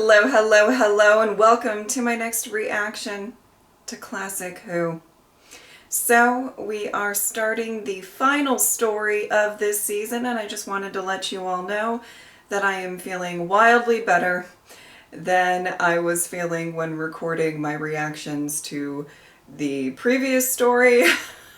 Hello, hello, hello, and welcome to my next reaction to Classic Who. So, we are starting the final story of this season, and I just wanted to let you all know that I am feeling wildly better than I was feeling when recording my reactions to the previous story.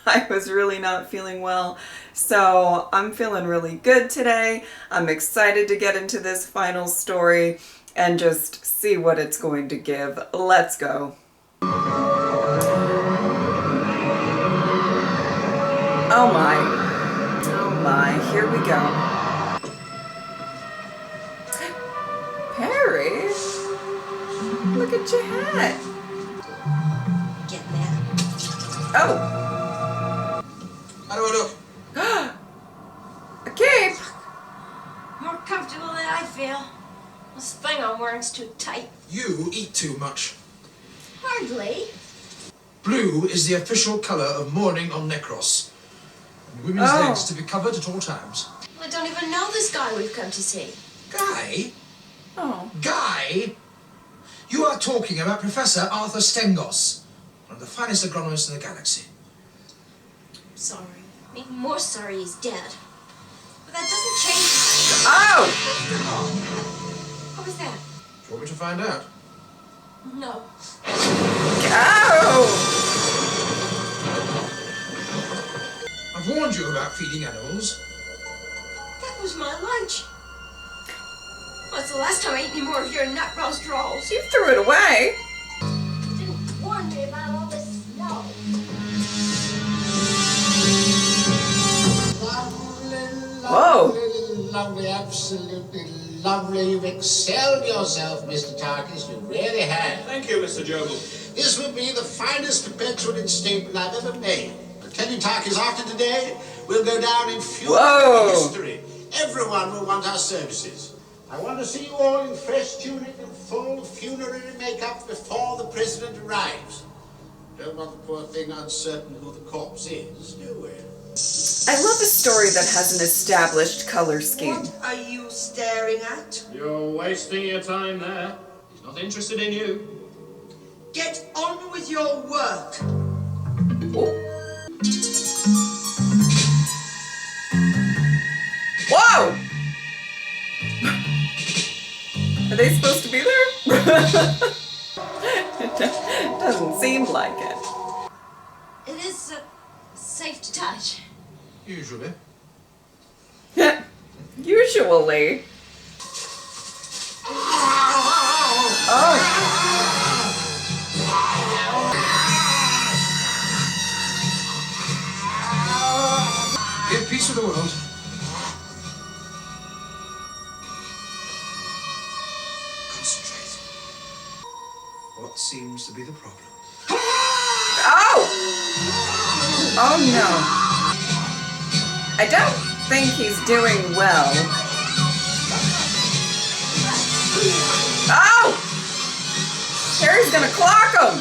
I was really not feeling well, so I'm feeling really good today. I'm excited to get into this final story and just see what it's going to give. Let's go. Oh my, here we go. Perry, look at your hat. Get there. Oh. How do I look? A cape. More comfortable than I feel. This thing I'm wearing's too tight. You eat too much. Hardly. Blue is the official colour of mourning on Necros. And women's legs to be covered at all times. I don't even know this guy we've come to see. Guy? Oh. Guy? You are talking about Professor Arthur Stengos, one of the finest agronomists in the galaxy. Sorry. Even more sorry he's dead. But that doesn't change. Oh! First of all, what was that? Do you want me to find out? No. Oh! I've warned you about feeding animals. That was my lunch. What's the last time I ate any more of your nut roast rolls? You threw it away. You didn't warn me about all this snow. Whoa. Lovely, absolutely lovely. You've excelled yourself, Mr. Tarkis. You really have. Thank you, Mr. Jogel. This will be the finest petulant statement I've ever made. I tell you, Tarkis, after today, we'll go down in funeral history. Everyone will want our services. I want to see you all in fresh tunic and full funerary makeup before the president arrives. Don't want the poor thing uncertain who the corpse is, do we? I love a story that has an established color scheme. What are you staring at? You're wasting your time there. He's not interested in you. Get on with your work. Oh. Whoa! Are they supposed to be there? It doesn't seem like it. It is safe to touch. Usually. Usually. Oh. Get peace with the world. Concentrate. What seems to be the problem? Oh! Oh no. I don't think he's doing well. Oh! Harry's gonna clock him!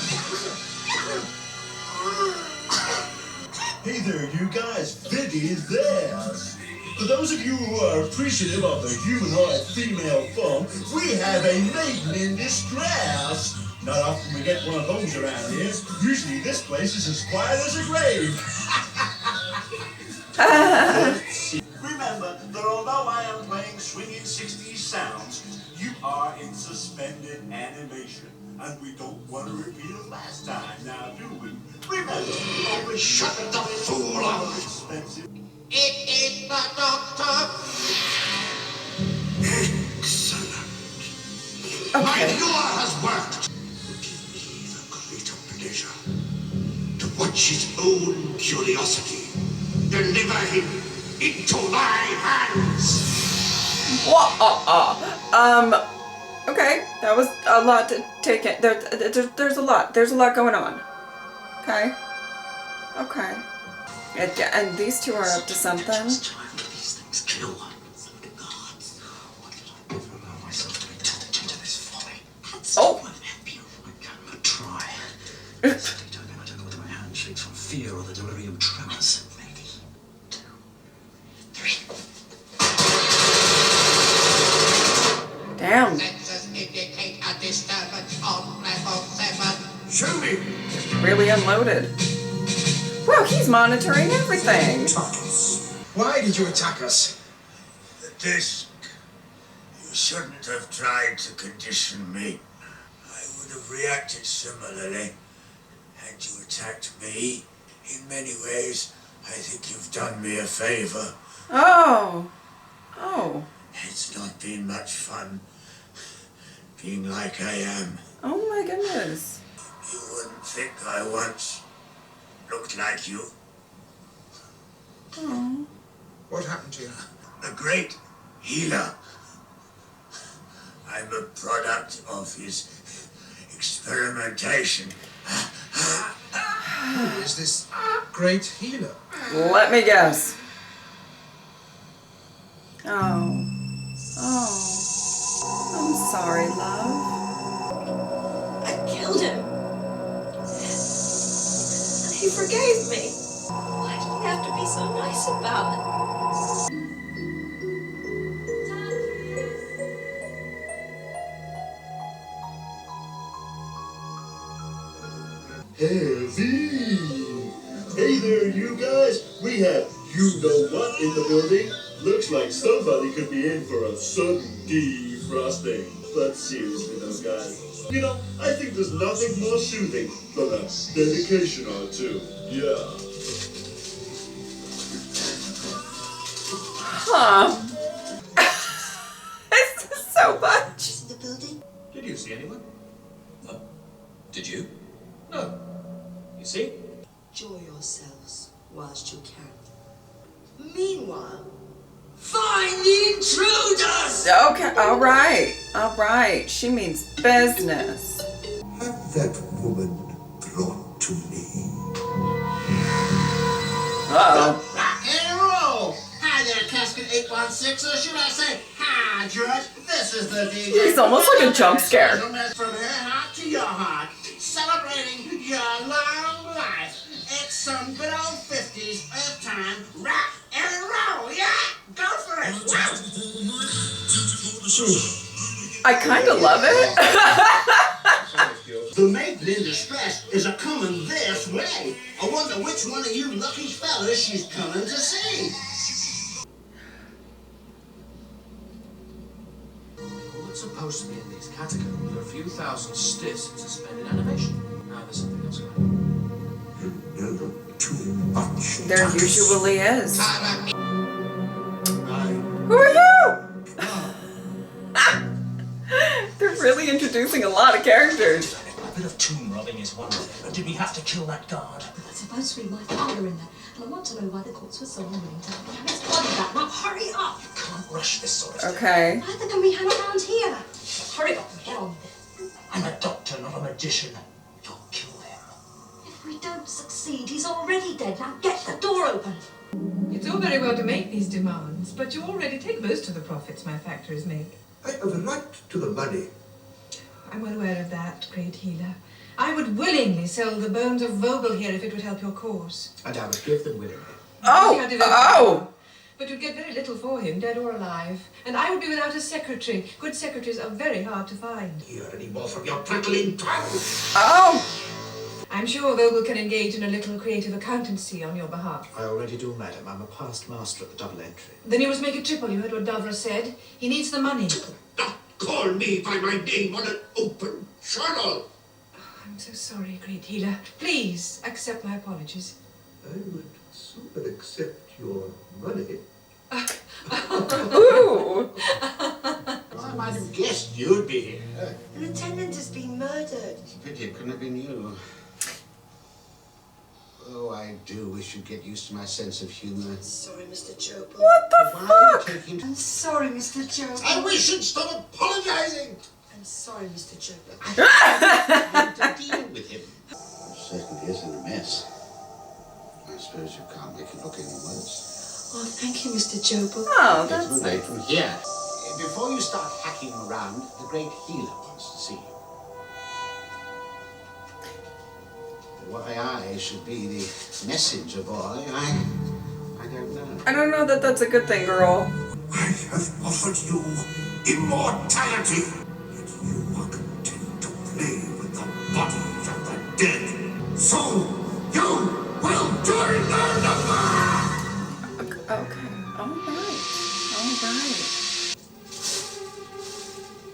Hey there, you guys, Vicky is there. For those of you who are appreciative of the humanoid female form, we have a maiden in distress. Not often we get one of those around here. Usually this place is as quiet as a grave. Remember that although I am playing swinging 60s sounds, you are in suspended animation. And we don't want to repeat it last time, now do we? Remember, only shut the fool up. Expensive. It is the doctor. Excellent. My lure has worked. Give me the greater pleasure to watch his own curiosity deliver him into my hands. Okay, that was a lot to take in. There's a lot going on. Okay. Okay. And these two are up to something. Just time for these things kill. So the gods. Why did I ever allow myself to be tempted into this folly? That's oh. I cannot try. Steady turning, I don't know whether my hand shakes from fear or the delirium tremors. Ready. 2, 3. Damn. Let's indicate disturbance on level 7. Show me. Really unloaded. Wow, he's monitoring everything. Why did you attack us? The disc. You shouldn't have tried to condition me. I would have reacted similarly had you attacked me. In many ways, I think you've done me a favor. Oh. Oh. It's not been much fun being like I am. Oh my goodness. You wouldn't think I once looked like you. Oh. What happened to you? The great healer. I'm a product of his experimentation. Who is this great healer? Let me guess. Oh. Oh. I'm sorry, love. I killed him. And he forgave me. Why did he have to be so nice about it? Heavy! Hey there, you guys! We have you-know-what in the building. Looks like somebody could be in for a sudden defrosting. But seriously though, guys, you know, I think there's nothing more soothing than a dedication or two. Yeah. Huh. This is so much. In the building? Did you see anyone? No. Did you? No. You see? Enjoy yourselves whilst you can. Meanwhile, Find the intruders! Okay, all right. She means business. Have that woman brought to me. Uh-oh. Rock and roll! Hi there, Casket 816, or should I say, hi, George. This is the DJ. He's almost like a jump scare. From her heart to your heart, celebrating your long life. It's some good old 50s Earth time rock and roll, yeah? Go for it! I kind of love it. The maiden in distress is a-coming this way. I wonder which one of you lucky fellas she's coming to see. What's supposed to be in these catacombs are a few thousand stiffs in suspended animation. Now there's something else going on. You know too much. There usually is. I Who are you? They're really introducing a lot of characters. A bit of tomb robbing is one thing, but did we have to kill that guard? That's supposed to be my father in there. And I want to know why the courts were so unwilling to have his body back. Now hurry up! You can't rush this sort of thing. Okay. Neither can we hang around here. Hurry up and get on with it. I'm a doctor, not a magician. You'll kill him. If we don't succeed, he's already dead. Now get the door open. It's all very well to make these demands, but you already take most of the profits my factories make. I have a right to the money. I'm well aware of that, great healer. I would willingly sell the bones of Vogel here if it would help your cause. And I would give them willingly. Oh. But you'd get very little for him, dead or alive. And I would be without a secretary. Good secretaries are very hard to find. Hear any more from your prattling tongue? Oh. I'm sure Vogel can engage in a little creative accountancy on your behalf. I already do, madam. I'm a past master at the double entry. Then you must make it triple. You heard what Davros said. He needs the money. Don't call me by my name on an open journal. I'm so sorry, great healer. Please accept my apologies. I would sooner accept your money. Ooh. I might have guessed you'd be here. the lieutenant has been murdered. It's a pity it couldn't have been you. Oh, I do wish you'd get used to my sense of humor. Sorry, Mr. Job. What the Why are fuck? you taking... I'm sorry, Mr. Job. I wish you'd stop apologizing! I'm sorry, Mr. Job. I have to deal with him. It certainly is in a mess. I suppose you can't make it look any worse. Oh, thank you, Mr. Job. Oh, It's that's too late nice. from here. Before you start hacking around, the great healer wants to see you. Why I should be the messenger boy, I don't know. I don't know that that's a good thing, girl. I have offered you immortality, and you are content So, you will join their number! Okay. Alright. Alright.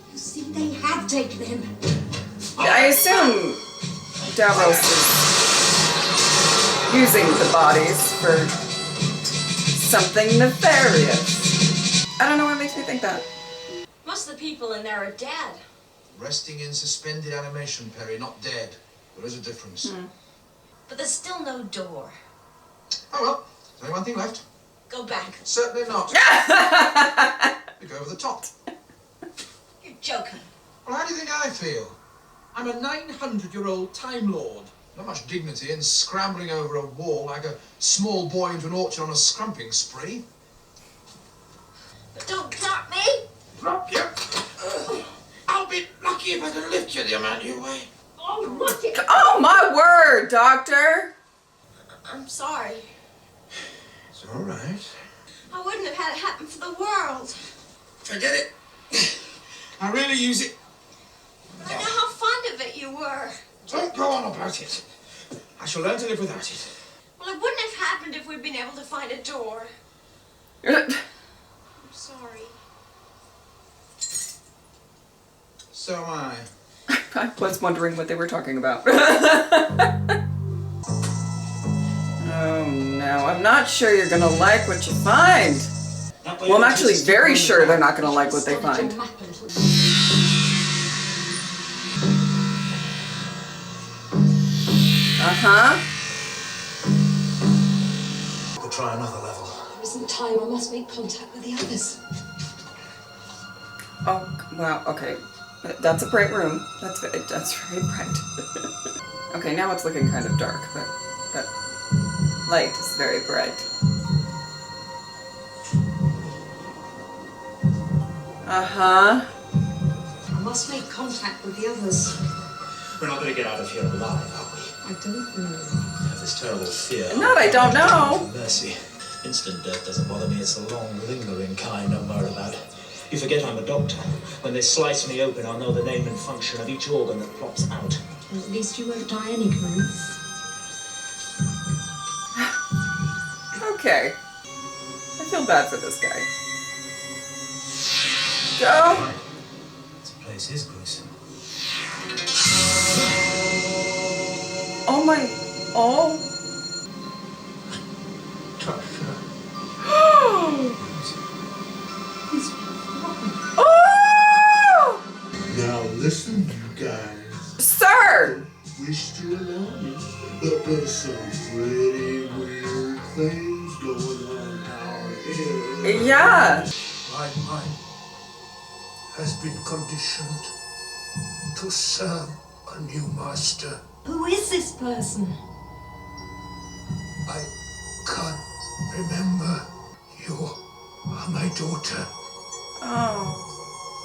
You see, they have taken him. I assume Davros is using the bodies for something nefarious. I don't know what makes me think that. Most of the people in there are dead. Resting in suspended animation, Perry, not dead. There is a difference. But there's still no door. Oh well, there's only one thing left. Go back. Certainly not. We go over the top. You're joking. Well, how do you think I feel? I'm a 900-year-old Time Lord. Not much dignity in scrambling over a wall like a small boy into an orchard on a scrumping spree. But don't drop me. Drop you? I'll be lucky if I can lift you the amount you weigh. Oh, look it. Oh my word, Doctor! I'm sorry. It's all right. I wouldn't have had it happen for the world. Forget it. I really use it. I know how fond of it you were. Don't go on about it. I shall learn to live without it. Well, it wouldn't have happened if we'd been able to find a door. I'm sorry. So am I. I was wondering what they were talking about. Oh no, I'm not sure you're gonna like what you find. Well, I'm actually very sure they're not gonna like what they find. Uh-huh. We'll try another level. There isn't time. I must make contact with the others. Oh, wow, okay. That's a bright room. That's very bright. Okay, now it's looking kind of dark, but that light is very bright. Uh-huh. I must make contact with the others. We're not going to get out of here alive, are we? I don't know. I have this terrible fear. Not, I don't know. Mercy. Instant death doesn't bother me. It's the long, lingering kind I'm worried about. You forget I'm a doctor. When they slice me open, I'll know the name and function of each organ that plops out. Well, at least you won't die in ignorance. Okay. I feel bad for this guy. Go! This place is gruesome. Oh my... Oh! Oh! Now listen, you guys. Sir! Wish to allow me, but there's some pretty weird things going on out here. Yeah. My mind has been conditioned to serve a new master. Who is this person? I can't remember. You are my daughter. Oh.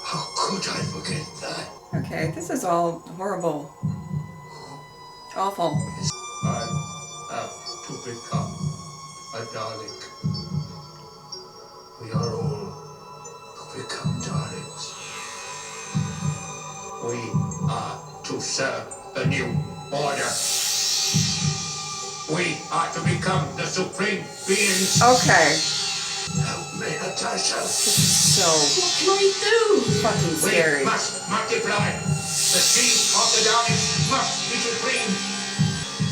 How could I forget that? Okay, this is all horrible. Awful. I have to become a Dalek. We are all to become Daleks. We are to serve the new order. We are to become the supreme beings. Okay. Help me, Natasha. This is so What can I do? fucking scary. We must multiply. The seed of the Daleks must be supreme.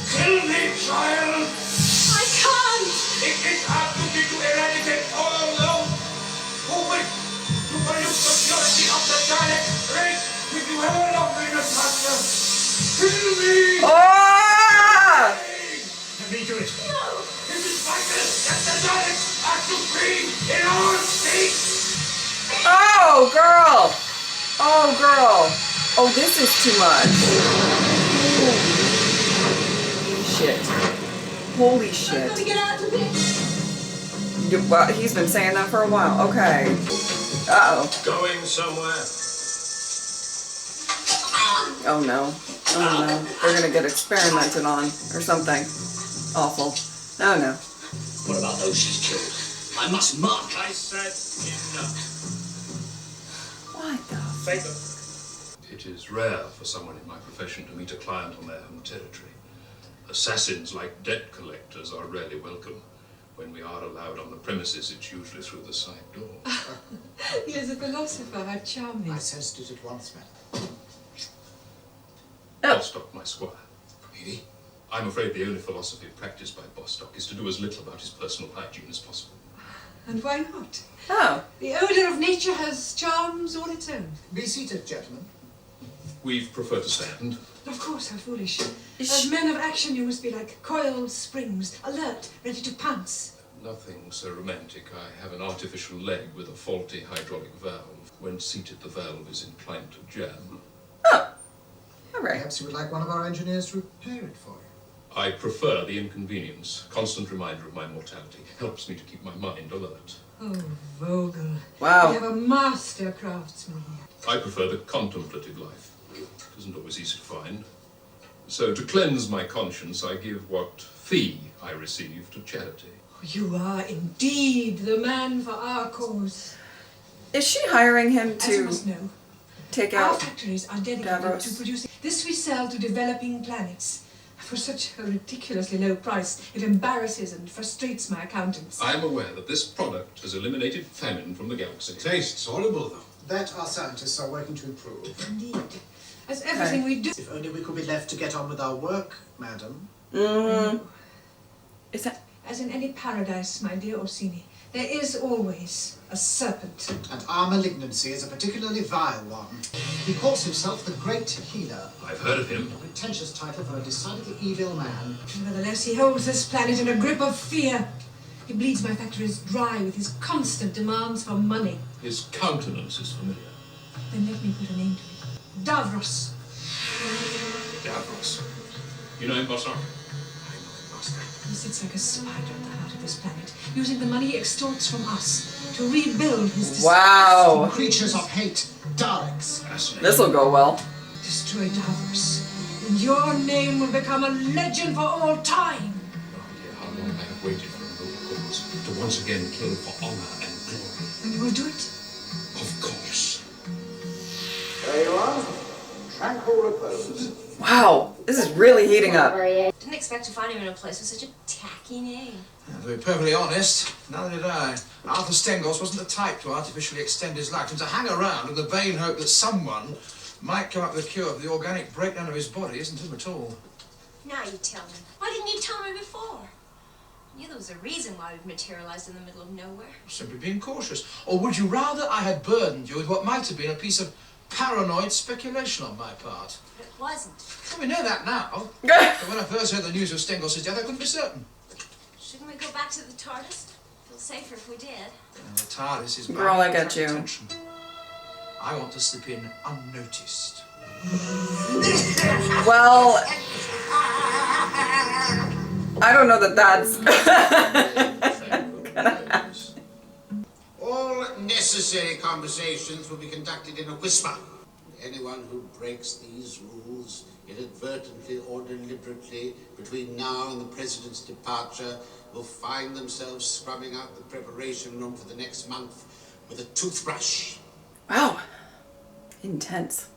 Kill me, child. I can't! It is our duty to eradicate all those who wish to pollute the purity of the Dalek race. If you ever love me, Natasha, kill me. Oh! Let me do it. No. It is vital that the Daleks are supreme in all states. Oh, girl! Oh, girl! Oh, this is too much. Holy shit. Holy shit. Let me get out of this! Well, he's been saying that for a while. Okay. Uh-oh. Going somewhere. Oh, no. Oh, no. They're gonna get experimented on or something. Awful. Oh, no. What about those she's killed? I must mark. I said enough. What the... Take them. It is rare for someone in my profession to meet a client on their home territory. Assassins, like debt collectors, are rarely welcome. When we are allowed on the premises, it's usually through the side door. Yes, a philosopher, how charming. I sensed it at once, madam. Bostock, my squire. Really? I'm afraid the only philosophy practiced by Bostock is to do as little about his personal hygiene as possible. And why not? Oh. The odour of nature has charms all its own. Be seated, gentlemen. We've preferred to stand. Of course, how foolish. As men of action, you must be like coiled springs, alert, ready to pounce. Nothing so romantic. I have an artificial leg with a faulty hydraulic valve. When seated, the valve is inclined to jam. Oh. All right. Perhaps you would like one of our engineers to repair it for you. I prefer the inconvenience. Constant reminder of my mortality helps me to keep my mind alert. Oh, Vogel. Wow. We have a master craftsman here. I prefer the contemplative life. It isn't always easy to find. So, to cleanse my conscience, I give what fee I receive to charity. You are indeed the man for our cause. Is she hiring him As you to must know, take our out factories are dedicated Davros? to producing. This we sell to developing planets. For such a ridiculously low price, it embarrasses and frustrates my accountants. I am aware that this product has eliminated famine from the galaxy. Tastes horrible, though. That our scientists are working to improve. Indeed. As everything we do... If only we could be left to get on with our work, madam. Is that... As in any paradise, my dear Orsini, there is always a serpent. And our malignancy is a particularly vile one. He calls himself the Great Healer. I've heard of him. A pretentious title for a decidedly evil man. Nevertheless, he holds this planet in a grip of fear. He bleeds my factories dry with his constant demands for money. His countenance is familiar. Then let me put a name to it. Davros. Davros. You know him, Bostock? He sits like a spider at the heart of this planet, using the money he extorts from us to rebuild his Wow. Creatures of hate, Daleks. This'll go well. destroy Davros, and your name will become a legend for all time. No idea how long I have waited for a noble cause to once again kill for honor and glory. And you will do it? Of course. There you are. Tranquil repose. Wow. This is really heating up. Didn't expect to find him in a place with such a tacky name. To be perfectly honest, neither did I. Arthur Stengos wasn't the type to artificially extend his life and to hang around with the vain hope that someone might come up with a cure for the organic breakdown of his body isn't him at all. Now you tell me. Why didn't you tell me before? I knew there was a reason why it materialized in the middle of nowhere. Simply being cautious. Or would you rather I had burdened you with what might have been a piece of paranoid speculation on my part? But it wasn't. Well, we know that now. But when I first heard the news of Stengos' death, I couldn't be certain. Shouldn't we go back to the TARDIS? Feel safer if we did. And the TARDIS is Girl, I bound to got attract you. attention. I want to slip in unnoticed. Well, I don't know that that's... All necessary conversations will be conducted in a whisper. Anyone who breaks these rules, inadvertently or deliberately, between now and the President's departure, will find themselves scrubbing out the preparation room for the next month with a toothbrush. Wow. Intense.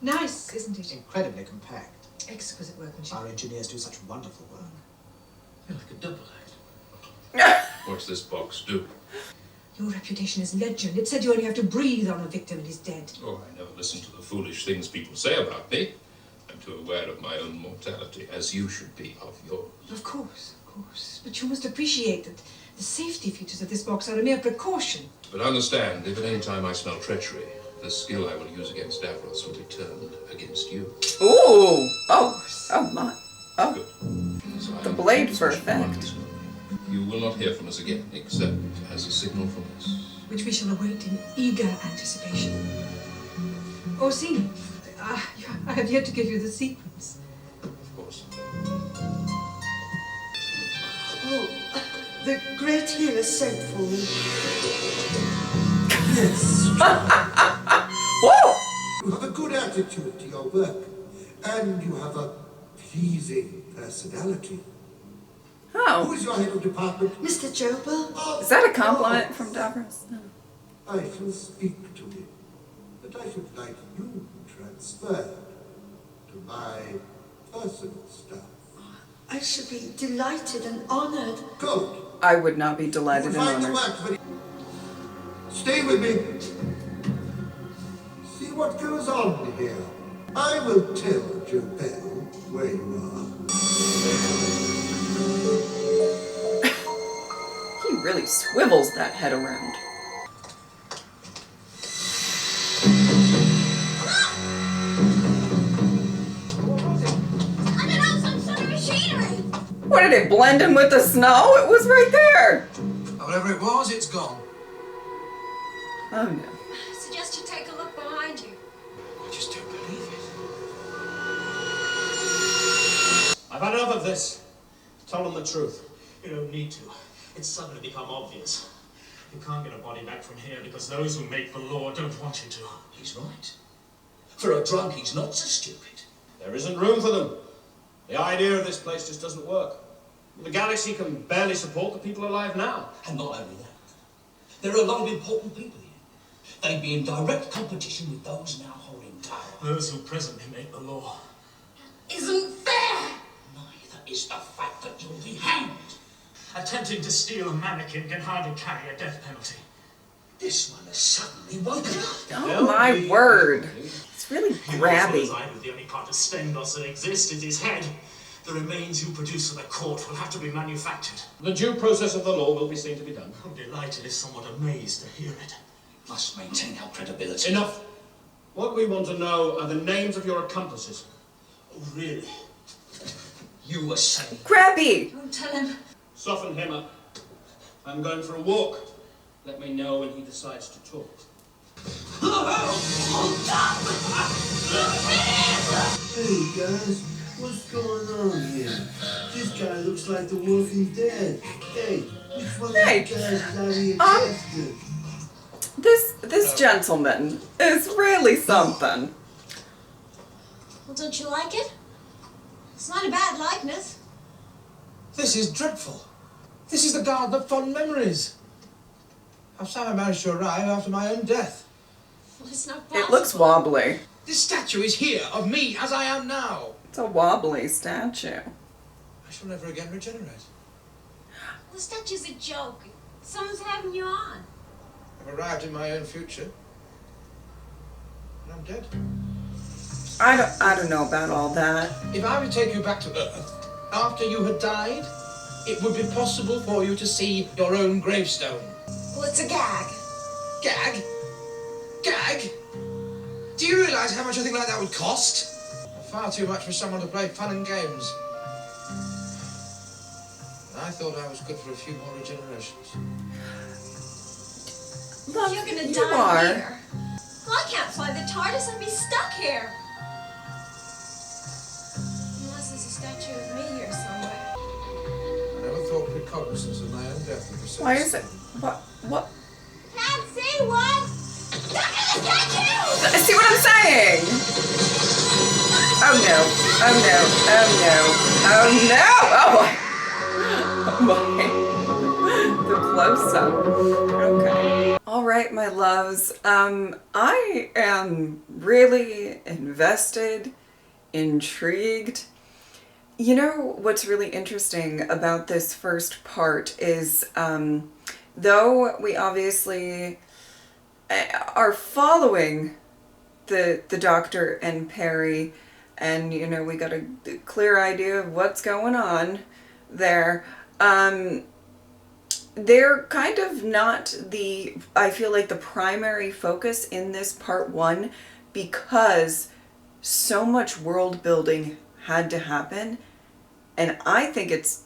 Nice, isn't it? Incredibly compact. Exquisite workmanship. Our engineers do such wonderful work. You're like a double act. What's this box do? Your reputation is legend. It said you only have to breathe on a victim and he's dead. Oh, I never listen to the foolish things people say about me. I'm too aware of my own mortality, as you should be of yours. Of course. But you must appreciate that the safety features of this box are a mere precaution. But understand, if at any time I smell treachery, the skill I will use against Davros will be turned against you. Ooh. Oh. Oh, my. Oh. Good. So I The have blade a for special effect. promise. You will not hear from us again, except as a signal from us. Which we shall await in eager anticipation. Orsini, I have yet to give you the sequence. Of course. Oh, the great healer sent for me. Yes. You have a good attitude to your work, and you have a pleasing personality. Who Oh. is your head of department? Mr. Jobel? Is that a compliment from Davros? No. I shall speak to him, but I should like you transferred to my personal staff. I should be delighted and honored. Good. I would not be delighted and Find the honored. work for it. Stay with me. See what goes on here. I will tell Joe Bell where you are. He really swivels that head around. I don't know, some sort of machinery. What, did it blend in with the snow? It was right there. Whatever it was, it's gone. Oh no. I suggest you take a look behind you. I just don't believe it. I've had enough of this. Tell them the truth. You don't need to. It's suddenly become obvious. You can't get a body back from here because those who make the law don't want you to. He's right. For a drunk, he's not so stupid. There isn't room for them. The idea of this place just doesn't work. The galaxy can barely support the people alive now. And not only that, there are a lot of important people here. They'd be in direct competition with those now holding power. Those who presently make the law. Isn't fair. Neither is the fact that you'll be hanged. Attempting to steal a mannequin can hardly carry a death penalty. This one has suddenly woken up. Oh my word. It's really grabby. As I do, the only part of Stengos that exists is his head. The remains you produce for the court will have to be manufactured. The due process of the law will be seen to be done. I'm delighted if somewhat amazed to hear it. Must maintain our credibility. Enough. What we want to know are the names of your accomplices. Oh, really? You were saying... Grabby. Don't tell him. Soften him up. I'm going for a walk. Let me know when he decides to talk. Hey guys, what's going on here? This guy looks like the Walking Dead. Hey, which one of you guys is out here tested? This gentleman is really something. Well, don't you like it? It's not a bad likeness. This is dreadful. This is the garden of fond memories. How Sam managed to arrive after my own death. Well, it's not possible. It looks wobbly. This statue is here, of me as I am now. It's a wobbly statue. I shall never again regenerate. The statue's a joke. Someone's having you on. I've arrived in my own future. And I'm dead. I don't know about all that. If I were to take you back to Earth, after you had died, it would be possible for you to see your own gravestone. Well, it's a gag. Gag? Gag? Do you realise how much a thing like that would cost? Far too much for someone to play fun and games. And I thought I was good for a few more regenerations. Love, You're gonna you die are. here. Well, I can't fly the TARDIS. I'd be stuck here. Unless there's a statue of me here somewhere. I never thought recognizance of my own death would be so. Why is it? What? Can't see one. Look at the statue! See what I'm saying? Oh no! Oh no! Oh no! Oh no! Oh my! The close-up. Okay. All right, my loves. I am really invested, intrigued. You know what's really interesting about this first part is, though we obviously are following the Doctor and Perry, and you know we got a clear idea of what's going on there. They're kind of not I feel like the primary focus in this part one, because so much world building had to happen, and I think it's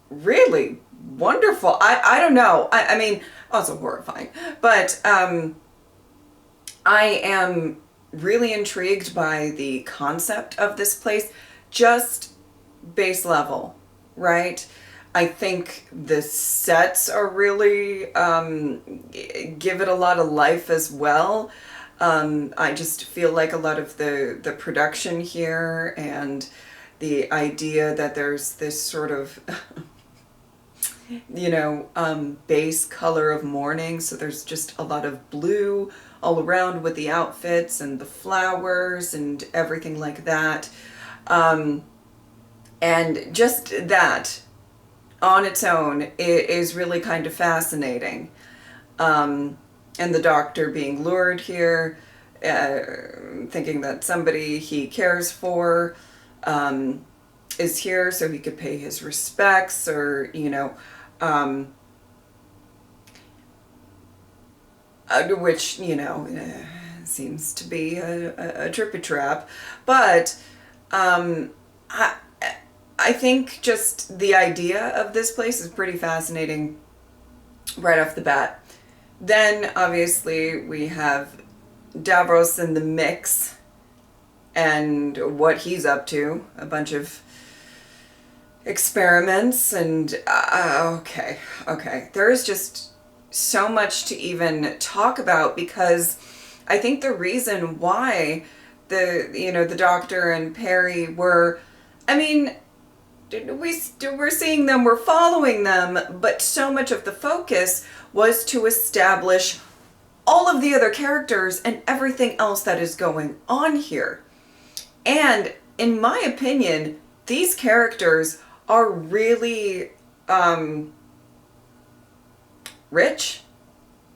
really wonderful. I don't know. I mean, also horrifying, but I am really intrigued by the concept of this place, just base level, right? I think the sets are really give it a lot of life as well. I just feel like a lot of the production here and the idea that there's this sort of you know, base color of morning, so there's just a lot of blue all around with the outfits and the flowers and everything like that. And just that on its own is really kind of fascinating. And the Doctor being lured here, thinking that somebody he cares for is here so he could pay his respects, or, which, seems to be a trippy trap. But I think just the idea of this place is pretty fascinating right off the bat. Then, obviously, we have Davros in the mix and what he's up to. A bunch of experiments and... okay. There is just so much to even talk about, because I think the reason why the Doctor and Perry were... I mean... we're seeing them, we're following them, but so much of the focus was to establish all of the other characters and everything else that is going on here. And in my opinion, these characters are really rich,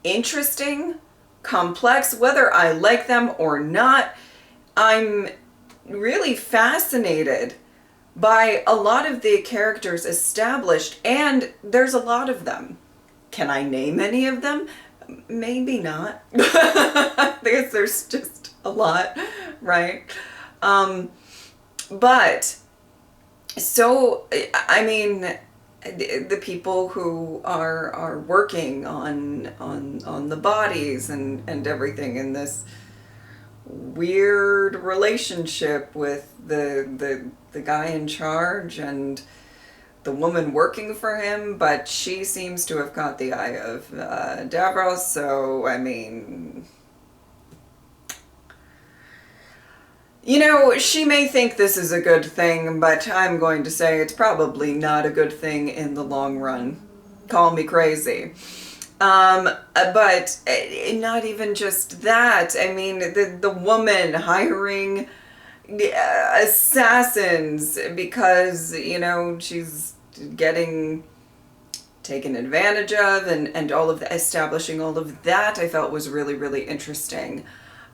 interesting, complex. Whether I like them or not, I'm really fascinated by a lot of the characters established, and there's a lot of them. Can I name any of them? Maybe not. Because there's just a lot, right? But, so, I mean, the people who are working on the bodies and everything in this weird relationship with the guy in charge and the woman working for him, but she seems to have caught the eye of Davros, so, I mean... she may think this is a good thing, but I'm going to say it's probably not a good thing in the long run. Call me crazy. But not even just that. I mean, the woman hiring assassins because, she's getting taken advantage of, and all of the establishing all of that I felt was really, really interesting.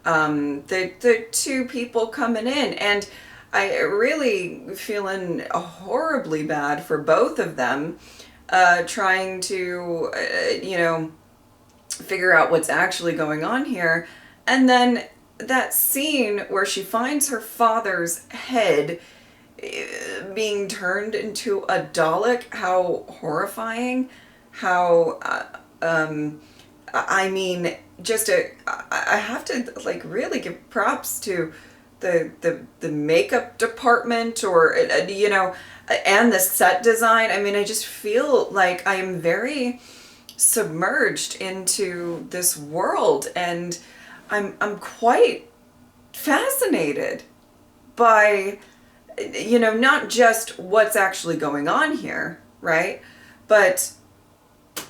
The two people coming in, and I really feeling horribly bad for both of them, trying to, figure out what's actually going on here. And then that scene where she finds her father's head being turned into a Dalek, how horrifying, how, I mean, I have to, really give props to the makeup department, or, and the set design. I mean, I just feel like I am very submerged into this world, and I'm quite fascinated by, not just what's actually going on here, right? But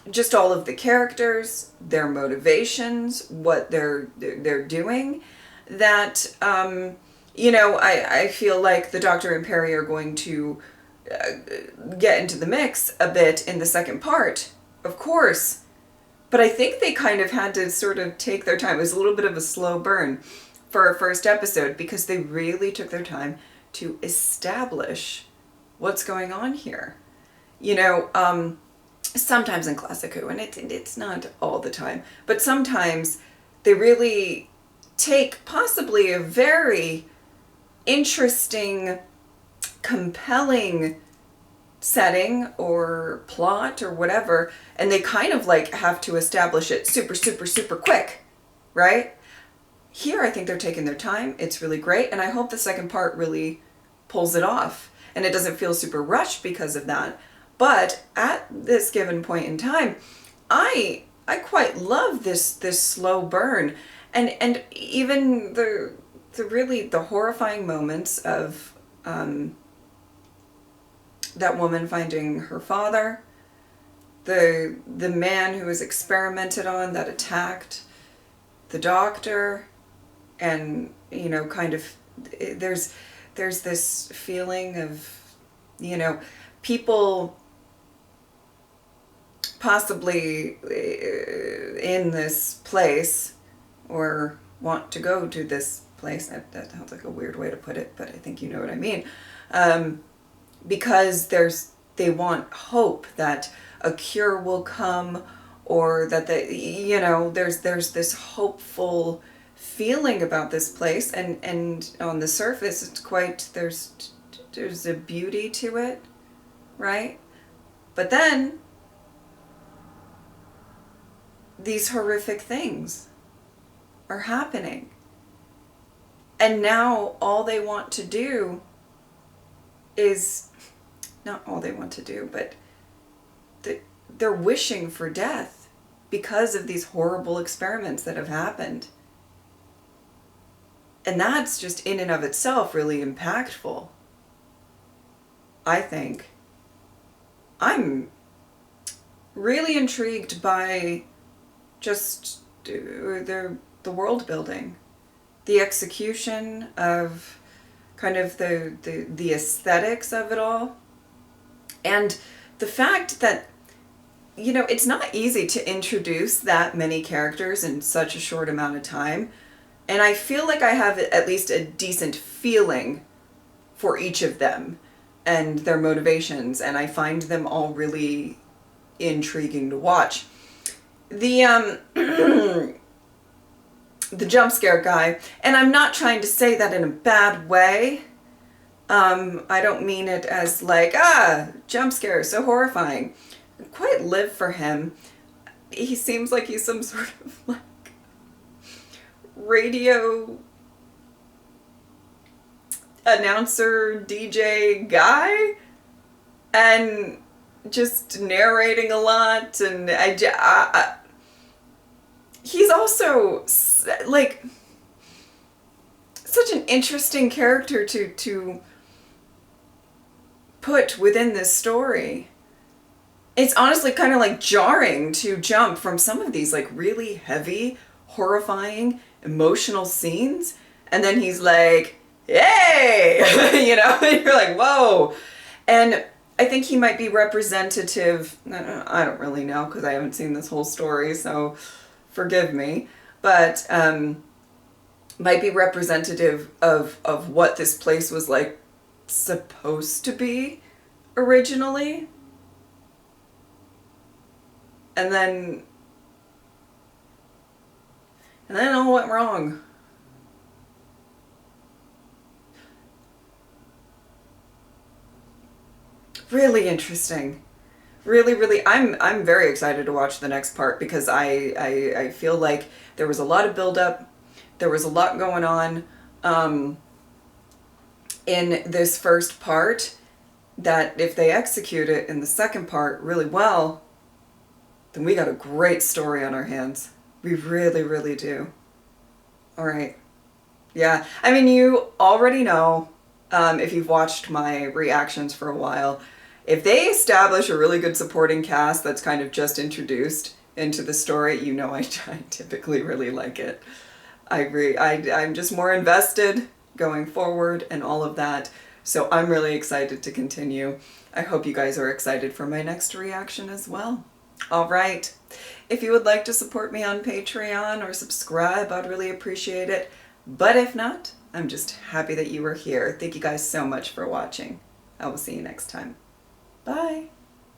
just all of the characters, their motivations, what they're doing, that, I feel like the Doctor and Perry are going to get into the mix a bit in the second part, of course. But I think they kind of had to sort of take their time. It was a little bit of a slow burn for our first episode, because they really took their time to establish what's going on here. Sometimes in Classic Who, and it's not all the time, but sometimes they really take possibly a very interesting, compelling setting or plot or whatever, and they kind of have to establish it super, super, super quick, right? Here, I think they're taking their time. It's really great, and I hope the second part really pulls it off, and it doesn't feel super rushed because of that. But at this given point in time, I quite love this slow burn, and even the horrifying moments of that woman finding her father, the man who was experimented on that attacked the Doctor, and kind of there's this feeling of You know, people possibly in this place or want to go to this place. That sounds like a weird way to put it, but I think you know what I mean. Because they want hope that a cure will come, or that there's this hopeful feeling about this place, and on the surface it's quite, there's a beauty to it, right? But then these horrific things are happening, and now all they want to do is, not all they want to do, but they're wishing for death because of these horrible experiments that have happened. And that's just in and of itself really impactful, I think. I'm really intrigued by just the world building, the execution of kind of the aesthetics of it all, and the fact that, you know, it's not easy to introduce that many characters in such a short amount of time. And I feel like I have at least a decent feeling for each of them and their motivations, and I find them all really intriguing to watch. The the jump scare guy, and I'm not trying to say that in a bad way. I don't mean it as like, jump scare, so horrifying. I quite live for him. He seems like he's some sort of like radio announcer DJ guy, and just narrating a lot, and he's also like such an interesting character to put within this story. It's honestly kind of like jarring to jump from some of these like really heavy, horrifying, emotional scenes, and then he's like, "Yay!" You know, and you're like, "Whoa!" And I think he might be representative. I don't really know because I haven't seen this whole story, so forgive me. But might be representative of what this place was like supposed to be originally. And then it all went wrong. Really interesting. Really, I'm very excited to watch the next part, because I feel like there was a lot of buildup. There was a lot going on in this first part that if they execute it in the second part really well, then we got a great story on our hands. We really do. All right. Yeah. I mean, you already know, if you've watched my reactions for a while, if they establish a really good supporting cast that's kind of just introduced into the story, you know I typically really like it. I agree. I'm just more invested going forward and all of that. So I'm really excited to continue. I hope you guys are excited for my next reaction as well. All right. If you would like to support me on Patreon or subscribe, I'd really appreciate it. But if not, I'm just happy that you were here. Thank you guys so much for watching. I will see you next time. Bye.